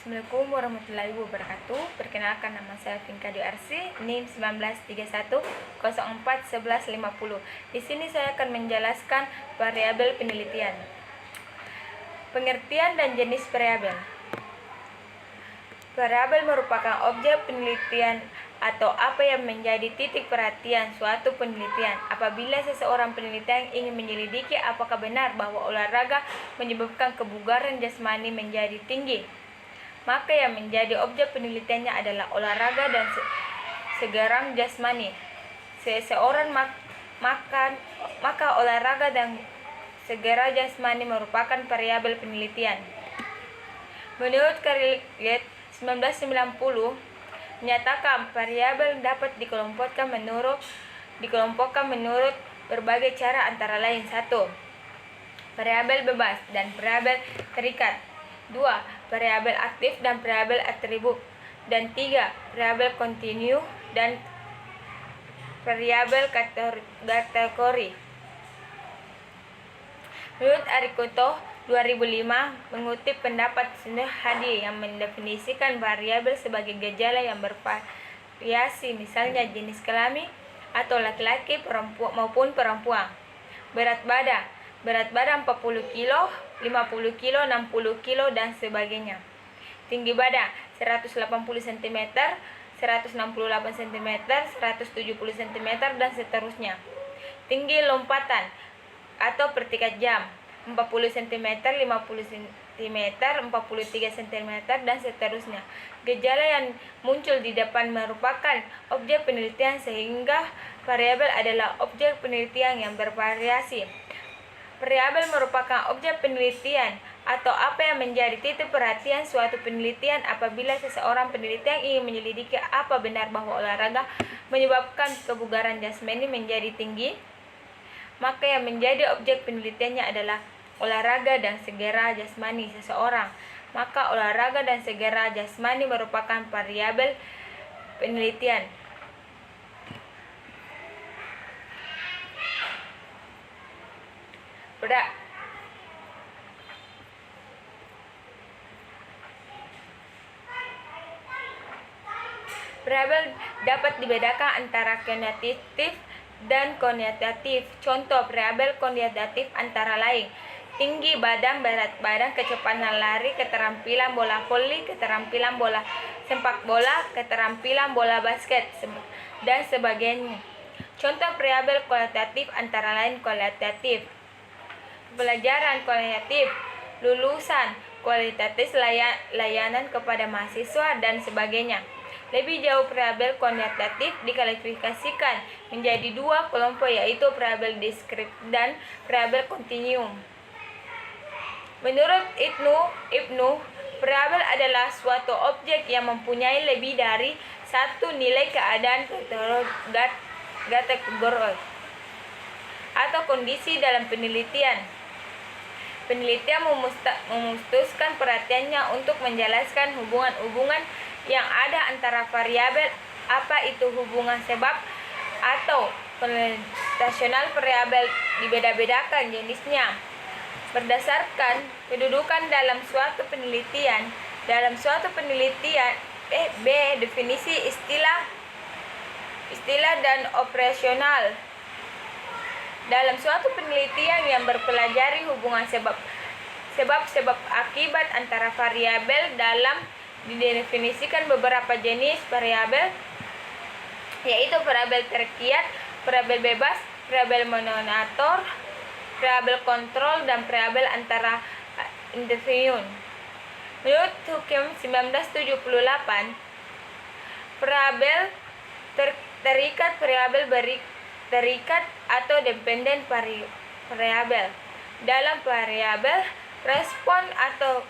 Assalamualaikum warahmatullahi wabarakatuh. Perkenalkan, nama saya Finka Arsi, NIM 1931041150. Di sini saya akan menjelaskan variabel penelitian. Pengertian dan jenis variabel. Variabel merupakan objek penelitian atau apa yang menjadi titik perhatian suatu penelitian. Apabila seseorang penelitian ingin menyelidiki apakah benar bahwa olahraga menyebabkan kebugaran jasmani menjadi tinggi, maka yang menjadi objek penelitiannya adalah olahraga dan segarang jasmani. Seseorang maka olahraga dan segera jasmani merupakan variabel penelitian. Menurut Carliet 1990 menyatakan variabel dapat dikelompokkan menurut berbagai cara, antara lain: 1. Variabel bebas dan variabel terikat. 2. Variabel aktif dan variabel atribut. Dan 3. Variabel kontinu dan variabel kategori. Menurut Arikoto 2005 mengutip pendapat Sunuh Hadi yang mendefinisikan variabel sebagai gejala yang bervariasi, misalnya jenis kelamin atau laki-laki maupun perempuan, berat badan 40 kilo, 50 kilo, 60 kilo, dan sebagainya. Tinggi badan 180 cm, 168 cm, 170 cm, dan seterusnya. Tinggi lompatan atau pertikat jam 40 cm, 50 cm, 43 cm, dan seterusnya. Gejala yang muncul di depan merupakan objek penelitian, sehingga variabel adalah objek penelitian yang bervariasi. Variabel merupakan objek penelitian atau apa yang menjadi titik perhatian suatu penelitian. Apabila seseorang penelitian ingin menyelidiki apa benar bahwa olahraga menyebabkan kebugaran jasmani menjadi tinggi, maka yang menjadi objek penelitiannya adalah olahraga dan segera jasmani seseorang. Maka olahraga dan segera jasmani merupakan variabel penelitian. Variabel dapat dibedakan antara kuantitatif dan kuantitatif. Contoh variabel kuantitatif antara lain: tinggi badan, berat badan, kecepatan lari, keterampilan bola voli, keterampilan bola sepak bola, keterampilan bola basket, dan sebagainya. Contoh variabel kualitatif antara lain: kualitatif pelajaran, kualitatif lulusan, kualitatif layanan kepada mahasiswa, dan sebagainya. Lebih jauh, variabel kuantitatif diklasifikasikan menjadi dua kelompok, yaitu variabel diskrip dan variabel kontinum. Menurut Ibnu, variabel adalah suatu objek yang mempunyai lebih dari satu nilai keadaan kategori atau kondisi dalam penelitian. Penelitian memutuskan perhatiannya untuk menjelaskan hubungan-hubungan yang ada antara variabel. Apa itu hubungan sebab atau kondisional variabel dibeda-bedakan jenisnya berdasarkan kedudukan dalam suatu penelitian. Dalam suatu penelitian, B. Definisi istilah dan operasional. Dalam suatu penelitian yang mempelajari hubungan sebab akibat antara variabel, dalam didefinisikan beberapa jenis variabel, yaitu variabel terikat, variabel bebas, variabel mononator, variabel kontrol, dan variabel antara independen. Menurut Hukum 1978, variabel terikat, variabel terikat atau dependen variabel. Dalam variabel respon atau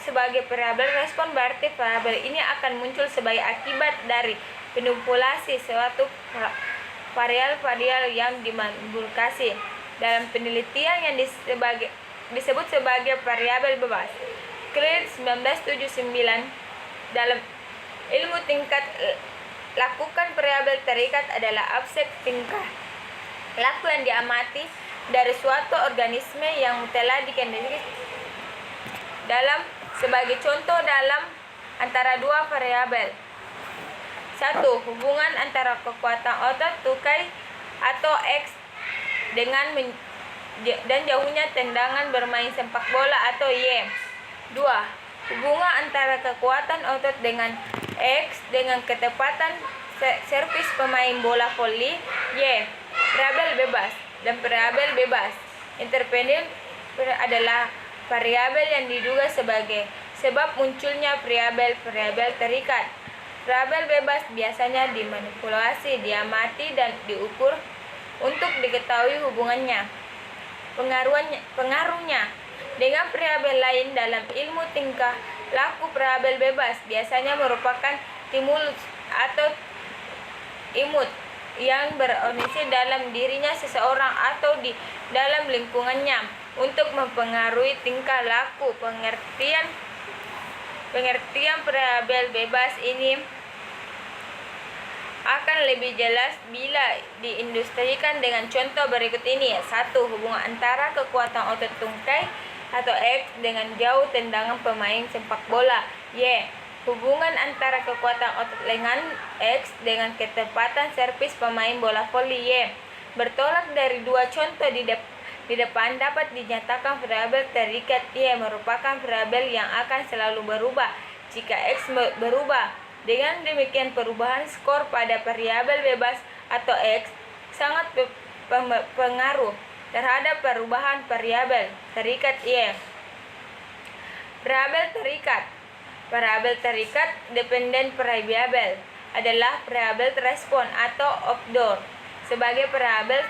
sebagai variabel respon, berarti variabel ini akan muncul sebagai akibat dari manipulasi suatu variabel yang dimanipulasi. Dalam penelitian yang disebut sebagai variabel bebas. Carliet 1979 dalam ilmu tingkat lakukan variabel terikat adalah aspek tingkah laku yang diamati dari suatu organisme yang telah dikenali dalam Sebagai contoh dalam antara dua variabel. 1. Hubungan antara kekuatan otot tungkai atau X dan jauhnya tendangan bermain sepak bola atau Y. 2. Hubungan antara kekuatan otot dengan X dengan ketepatan servis pemain bola voli Y. Variabel bebas dan variabel bebas. Independen adalah variabel yang diduga sebagai sebab munculnya variabel terikat. Variabel bebas biasanya dimanipulasi, diamati, dan diukur untuk diketahui hubungannya. Pengaruhnya dengan variabel lain dalam ilmu tingkah laku. Variabel bebas biasanya merupakan stimulus atau input yang berorganisasi dalam dirinya seseorang atau di dalam lingkungannya untuk mempengaruhi tingkah laku. Pengertian variabel bebas ini akan lebih jelas bila diindustrikan dengan contoh berikut ini. 1. Hubungan antara kekuatan otot tungkai atau X dengan jauh tendangan pemain sepak bola Y. Hubungan antara kekuatan otot lengan X dengan ketepatan servis pemain bola voli Y. Bertolak dari dua contoh di depan dapat dinyatakan variabel terikat Y merupakan variabel yang akan selalu berubah jika X berubah. Dengan demikian perubahan skor pada variabel bebas atau X sangat berpengaruh terhadap perubahan variabel terikat Y. Variabel terikat. Variabel terikat dependent variable adalah variabel respon atau outdoor. Sebagai variabel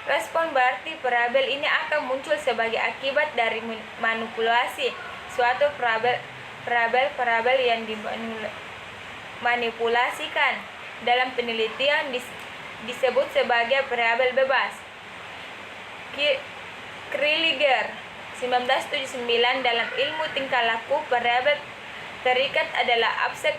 respon berarti variabel ini akan muncul sebagai akibat dari manipulasi suatu variabel yang dimanipulasikan. Dalam penelitian disebut sebagai variabel bebas. Kriliger 1979 dalam ilmu tingkah laku, variabel terikat adalah aspek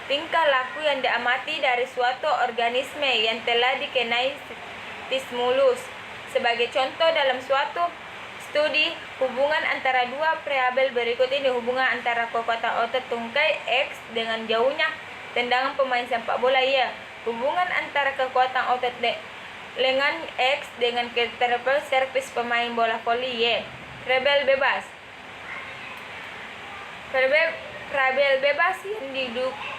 tingkah laku yang diamati dari suatu organisme yang telah dikenai stimulus. Sebagai contoh dalam suatu studi hubungan antara dua variabel berikut ini. Hubungan antara kekuatan otot tungkai X dengan jauhnya tendangan pemain sepak bola Y. Hubungan antara kekuatan otot lengan X dengan ketepatan servis pemain bola voli Y. Variabel bebas. Variabel bebas yang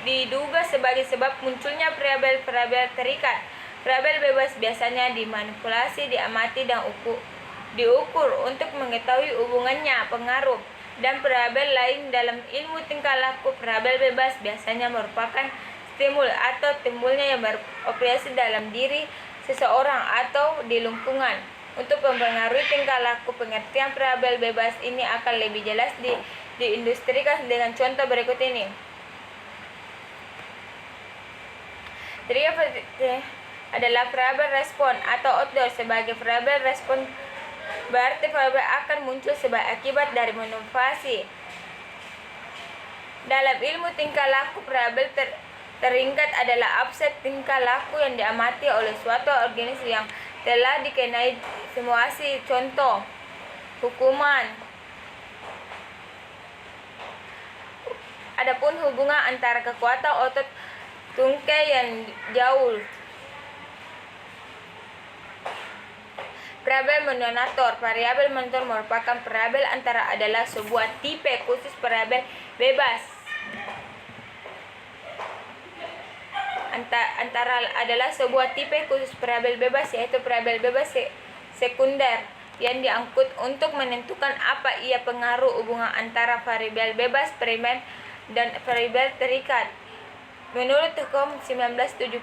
diduga sebagai sebab munculnya variabel terikat. Variabel bebas biasanya dimanipulasi, diamati, dan diukur untuk mengetahui hubungannya, pengaruh, dan variabel lain dalam ilmu tingkah laku. Variabel bebas biasanya merupakan stimul atau timbulnya yang beroperasi dalam diri seseorang atau di lingkungan untuk mempengaruhi tingkah laku. Pengertian variabel bebas ini akan lebih jelas diindustrikan dengan contoh berikut ini. Adalah variabel respon atau outdoor. Sebagai variabel respon berarti variabel akan muncul sebagai akibat dari manipulasi. Dalam ilmu tingkah laku, variabel terikat adalah aspek tingkah laku yang diamati oleh suatu organisme yang telah dikenai simulasi. Contoh, hukuman. Adapun hubungan antara kekuatan otot tungkai yang jauh. Variabel mononator. Variabel mononator merupakan variabel adalah sebuah tipe khusus variabel bebas. Adalah sebuah tipe khusus variabel bebas, yaitu variabel bebas sekunder yang diangkut untuk menentukan apa ia pengaruh hubungan antara variabel bebas primer dan variabel terikat. Menurut hukum 1978,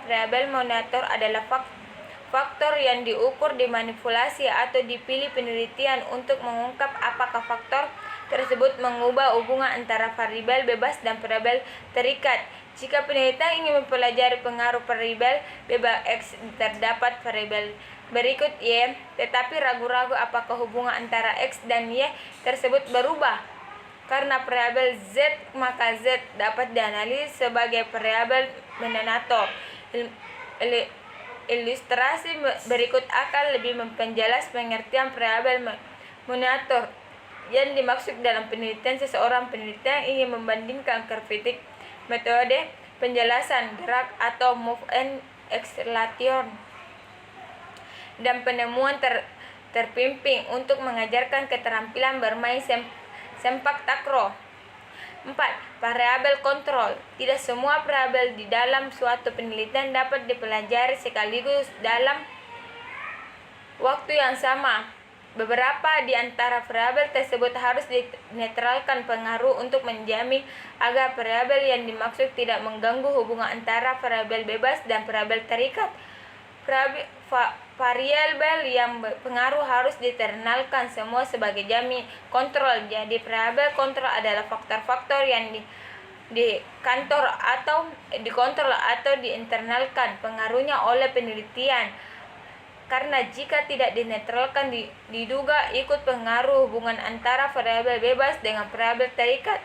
variabel mononator adalah faktor yang diukur, dimanipulasi, atau dipilih penelitian untuk mengungkap apakah faktor tersebut mengubah hubungan antara variabel bebas dan variabel terikat. Jika penelitian ingin mempelajari pengaruh variabel bebas X, terdapat variabel berikut Y, tetapi ragu-ragu apakah hubungan antara X dan Y tersebut berubah. Karena variabel Z, maka Z dapat dianalisis sebagai variabel mononator. Ilustrasi berikut akan lebih memperjelas pengertian variabel mononator Yang dimaksud dalam penelitian, seseorang penelitian ingin membandingkan kritik metode penjelasan gerak atau move and acceleration dan penemuan terpimpin untuk mengajarkan keterampilan bermain sepak takraw. 4. Variabel kontrol. Tidak semua variabel di dalam suatu penelitian dapat dipelajari sekaligus dalam waktu yang sama. Beberapa di antara variabel tersebut harus dinetralkan pengaruh untuk menjamin agar variabel yang dimaksud tidak mengganggu hubungan antara variabel bebas dan variabel terikat. Variabel yang berpengaruh harus diternalkan semua sebagai jamin kontrol. Jadi variabel kontrol adalah faktor-faktor yang dikontrol atau diinternalkan pengaruhnya oleh penelitian. Karena jika tidak dinetralkan diduga ikut pengaruh hubungan antara variabel bebas dengan variabel terikat.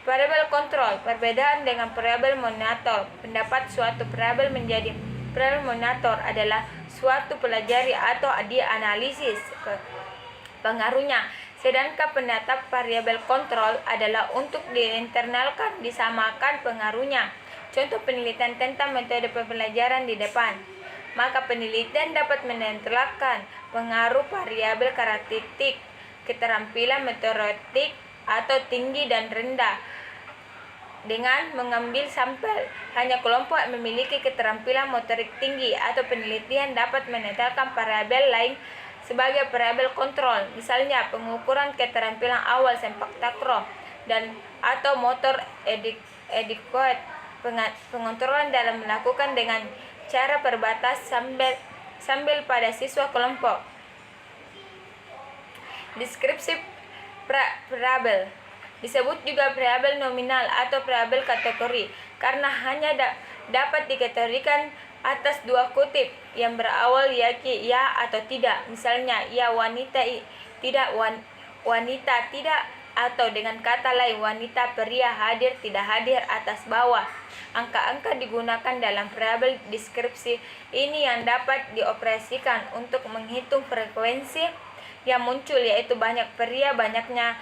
Variabel kontrol perbedaan dengan variabel monitor. Pendapat suatu variabel menjadi variabel monitor adalah suatu pelajari atau dianalisis pengaruhnya, sedangkan pendapat variabel kontrol adalah untuk diinternalkan, disamakan pengaruhnya. Contoh penelitian tentang metode pembelajaran di depan. Maka penelitian dapat menetralkan pengaruh variabel karakteristik, keterampilan motorik atau tinggi dan rendah dengan mengambil sampel hanya kelompok yang memiliki keterampilan motorik tinggi, atau penelitian dapat menetralkan variabel lain sebagai variabel kontrol, misalnya pengukuran keterampilan awal sepak takraw dan atau motor adequate. Pengontrolan dalam melakukan dengan cara terbatas sambil pada siswa kelompok. Deskripsi variabel disebut juga variabel nominal atau variabel kategori karena hanya dapat dikategorikan atas dua kutip yang berawal yaki ya atau tidak. Misalnya ya wanita tidak, wanita tidak, atau dengan kata lain wanita pria hadir tidak hadir atas bawah. Angka-angka digunakan dalam variabel deskripsi ini yang dapat dioperasikan untuk menghitung frekuensi yang muncul, yaitu banyak pria, banyaknya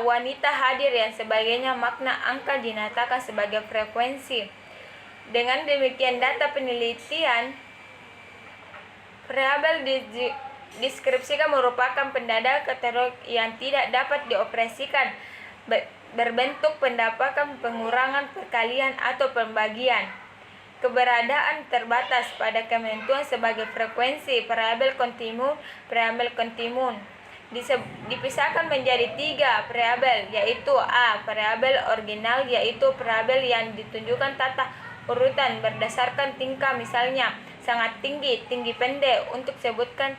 wanita hadir dan sebagainya. Makna angka dinyatakan sebagai frekuensi. Dengan demikian data penelitian variabel deskripsikan merupakan pendada katalog yang tidak dapat dioperasikan berbentuk pendapatan pengurangan perkalian atau pembagian. Keberadaan terbatas pada kementuan sebagai frekuensi variabel kontinum dipisahkan menjadi 3 variabel, yaitu A. Variabel original, yaitu variabel yang ditunjukkan tata urutan berdasarkan tingkah, misalnya sangat tinggi, tinggi pendek. Untuk sebutkan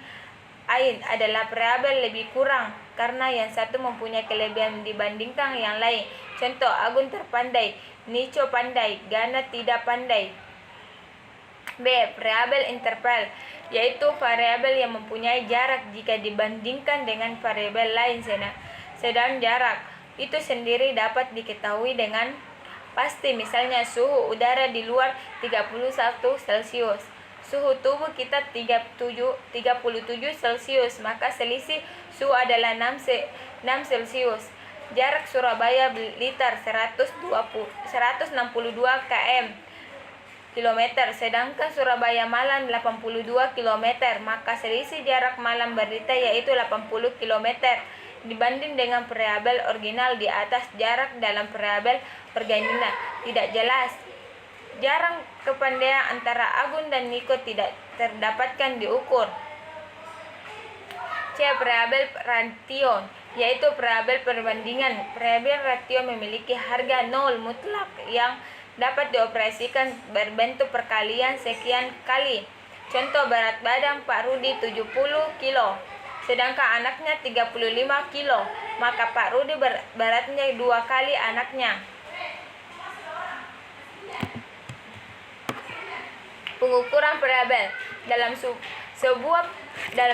Ain adalah variabel lebih kurang karena yang satu mempunyai kelebihan dibandingkan yang lain. Contoh, Agun terpandai, Nico pandai, Gana tidak pandai. B. Variabel interval, yaitu variabel yang mempunyai jarak jika dibandingkan dengan variabel lain, sedang jarak itu sendiri dapat diketahui dengan pasti. Misalnya suhu udara di luar 31 Celcius, suhu tubuh kita 37 Celcius, maka selisih suhu adalah 6 Celcius. Jarak Surabaya Blitar 162 km, sedangkan Surabaya Malang 82 km, maka selisih jarak Malang Blitar yaitu 80 km. Dibanding dengan variabel original di atas, jarak dalam variabel original tidak jelas. Jarang kepandaian antara Agun dan Niko tidak terdapatkan diukur. C. Variabel ratio, yaitu variabel perbandingan. Variabel ratio memiliki harga 0 mutlak yang dapat dioperasikan berbentuk perkalian sekian kali. Contoh, berat badan Pak Rudi 70 kilo, sedangkan anaknya 35 kilo, maka Pak Rudi beratnya 2 kali anaknya. Pengukuran variabel dalam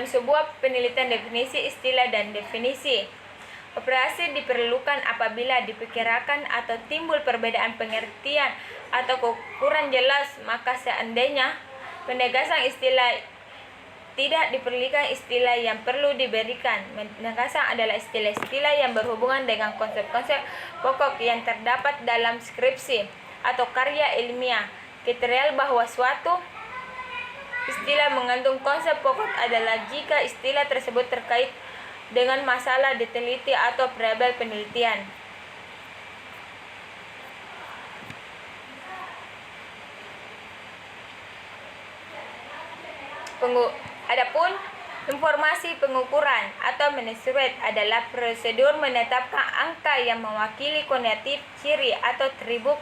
sebuah penelitian, definisi istilah dan definisi operasi diperlukan apabila diperkirakan atau timbul perbedaan pengertian atau keukuran jelas. Maka seandainya penegasan istilah tidak diperlukan istilah yang perlu diberikan. Penegasan adalah istilah-istilah yang berhubungan dengan konsep-konsep pokok yang terdapat dalam skripsi atau karya ilmiah. Kriteria bahwa suatu istilah mengandung konsep pokok adalah jika istilah tersebut terkait dengan masalah diteliti atau variabel penelitian. Adapun informasi pengukuran atau measurement adalah prosedur menetapkan angka yang mewakili kuantitatif ciri atau atribut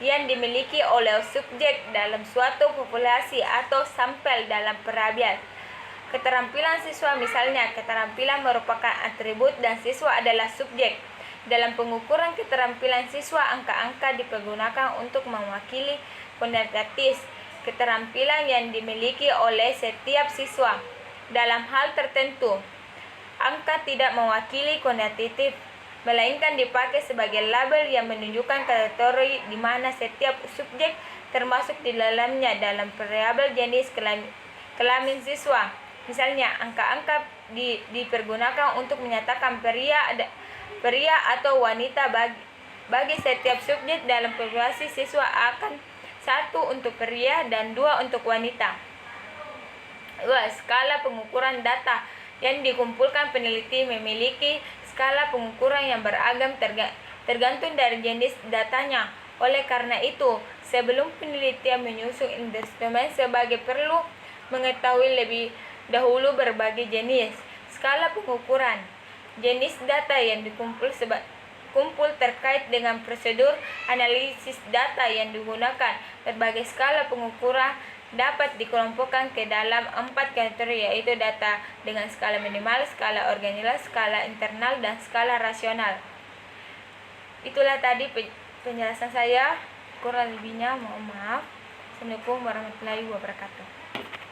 yang dimiliki oleh subjek dalam suatu populasi atau sampel dalam variabel. Keterampilan siswa, misalnya keterampilan merupakan atribut dan siswa adalah subjek. Dalam pengukuran keterampilan siswa, angka-angka dipergunakan untuk mewakili kuantitatif keterampilan yang dimiliki oleh setiap siswa. Dalam hal tertentu, angka tidak mewakili kuantitatif, melainkan dipakai sebagai label yang menunjukkan kategori di mana setiap subjek termasuk di dalamnya dalam variabel jenis kelamin siswa. Misalnya, angka-angka dipergunakan untuk menyatakan pria atau wanita bagi setiap subjek dalam populasi siswa akan 1 untuk pria dan 2 untuk wanita. 2. Skala pengukuran data yang dikumpulkan peneliti memiliki skala pengukuran yang beragam tergantung dari jenis datanya. Oleh karena itu, sebelum penelitian menyusun instrumen sebagai perlu mengetahui lebih dahulu berbagai jenis skala pengukuran, jenis data yang dikumpul terkait dengan prosedur analisis data yang digunakan. Berbagai skala pengukuran dapat dikelompokkan ke dalam 4 kategori, yaitu data dengan skala minimal, skala ordinal, skala internal, dan skala rasional. Itulah tadi penjelasan saya. Kurang lebihnya mohon maaf. Assalamualaikum warahmatullahi wabarakatuh.